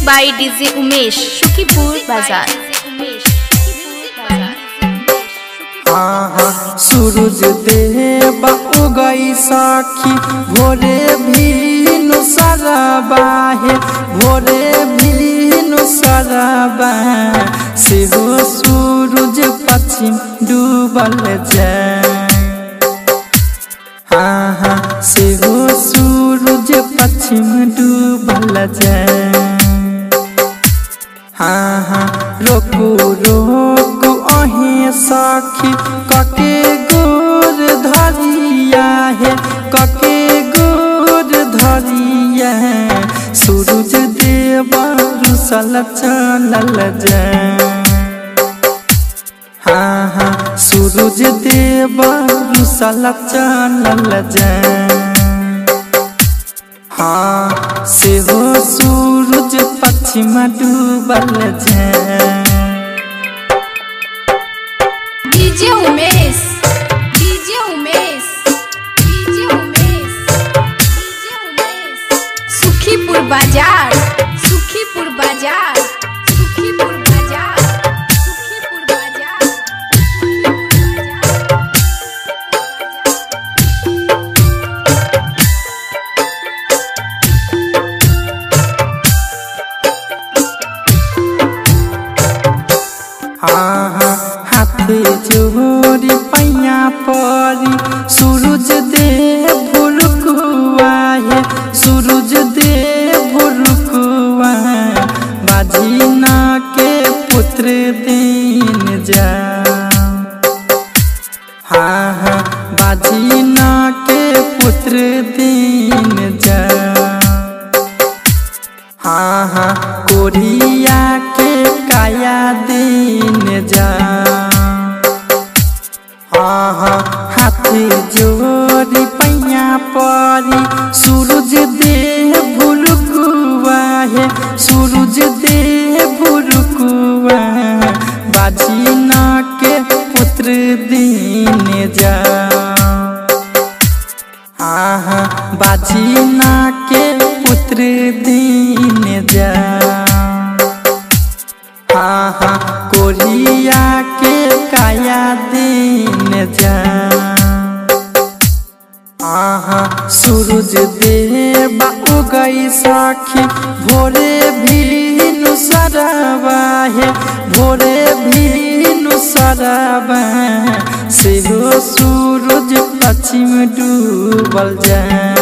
by DJ Umesh, Shukipur Bazaar. सूरज देव उगई सखी भोरे भीनु सरबा है, भोरे भीनु सरबा से हो सूरज पश्चिम डूबल जाए। से हो सूरज पश्चिम डूबल जाए। रोकू रोकू अहे सखी कके गोर धरिया है, कके गोर धरिया है। सूरज देव रुसल चलल जाए। सूरज देव रुसल चलल जाए। से हो सूरज पश्चिम डूबल जाए। DJ Umesh, DJ Umesh, DJ Umesh, DJ Umesh, Sukhipur Bazaar, Sukhipur Bazaar, Sukhipur Bazaar, Sukhipur Bazaar. हाथे जोड़ी पैया परी सूरज देव भुलकुआ है, सूरज देव भुलकुआ है। बाजीना के पुत्र दीन जा। बाजीना के पुत्र दीन जा। कोरिया के काया दीन जा। हाथी जोड़ी पैया परी सूरज देव भुलकुआ है, सूरज देव भुलकुआ है। बाजीना के पुत्र दीन जा। बाजीना के पुत्र दीन जा। कोरिया के काया दीन जा। सूरज देव उगई सखी भोरे भीनु सरबा है, भोरे भीनु सरबा से हो सूरज पश्चिम डूबल जाए।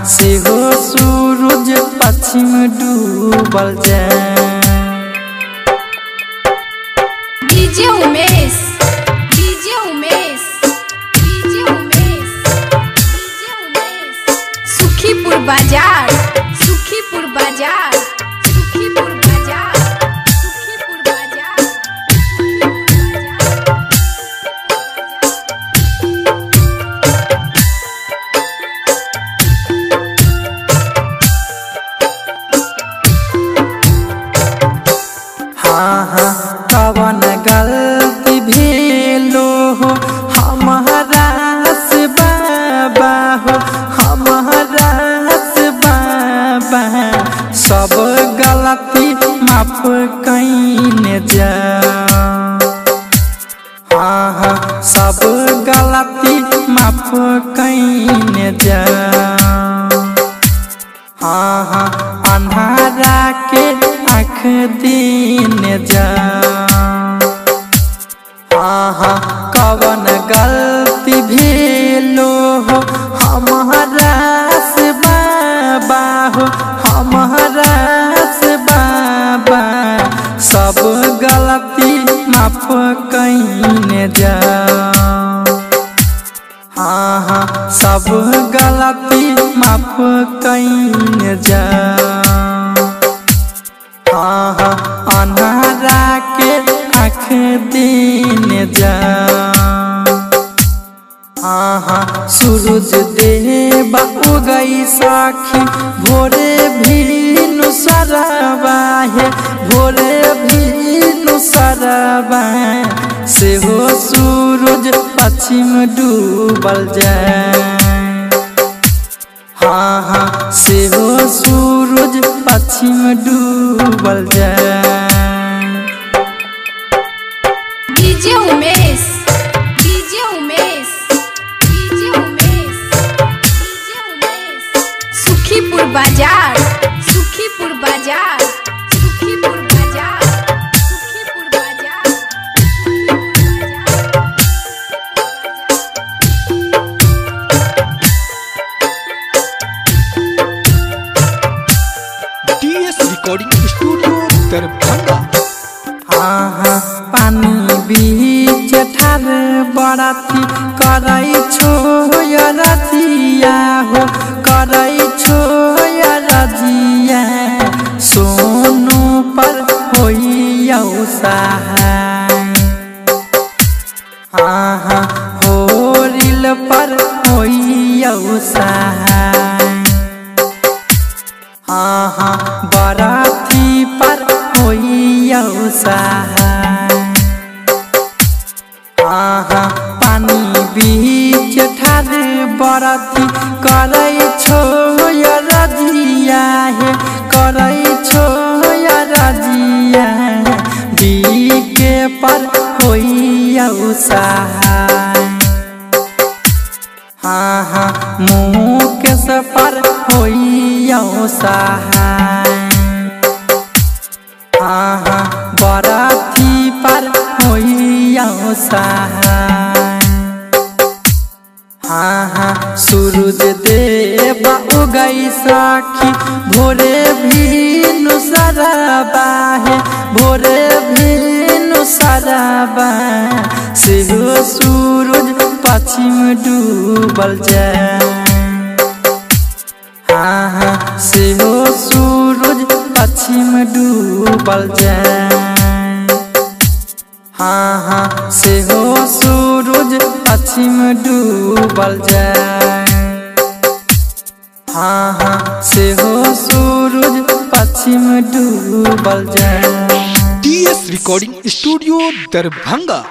से हो सूरज पश्चिम डूबल जाए। DJ Umesh, DJ Umesh, DJ Umesh, DJ Umesh, Sukhipur Bazaar, Sukhipur Bazaar, Sukhipur Bazaar, Sukhipur Bazaar. कवन गलती भेलो हो हमारा से बाबा हो, हमारा से बाबा। सब गलती माफ कईने जा। सब गलती माफ कईने जा। अन्हारा के आँख दीन जा। कवन गलती भेलो हो हमारा से बाबा हो, हमारा से बाबा। सब गलती माफ कईने जा। सब गलती माफ कईने जा। अन्हारा के आँख दीन जा। सूरज देव उगई सखी भोरे भीनु सरबा है, भोरे भीनु सरबा से हो सूरज पश्चिम डूबल जाए। से हो सूरज पश्चिम डूबल जाए। DJ Umesh, DJ Umesh, DJ Umesh, DJ Umesh. Sukhipur बाजार, सुखीपुर बाजार, सुखीपुर बाजार, सुखीपुर बाजार, DS रिकॉर्डिंग स्टूडियो दरभंगा। हाँ पानी बीच ठार बराती करई छो या रजिया हो, करई छो या रजिया सोनू पर होइया सहाय। हाँ होरिल पर होइया सहाय। हाँ बराती पर होइया सहाय। हाँ पानी बीच ठार बराती करई छो या रजिया हे, करई छो या रजिया डीके पर होइया सहाय। हाँ मुकेश पर होइया सहाय। हाँ बराती पर होइया सहाय। हाँ सूरज देव उगई सखी भोरे भी नुसरबा है, भोरे भी नुसरबा से हो सूरज पश्चिम डूबल जाए। हाँ से हो सूरज पश्चिम डूबल जाए। हाँ से हो सूरज पश्चिम डूबल जाए। हाँ से हो सूरज पश्चिम डूबल जाए। DS recording studio Darbhanga.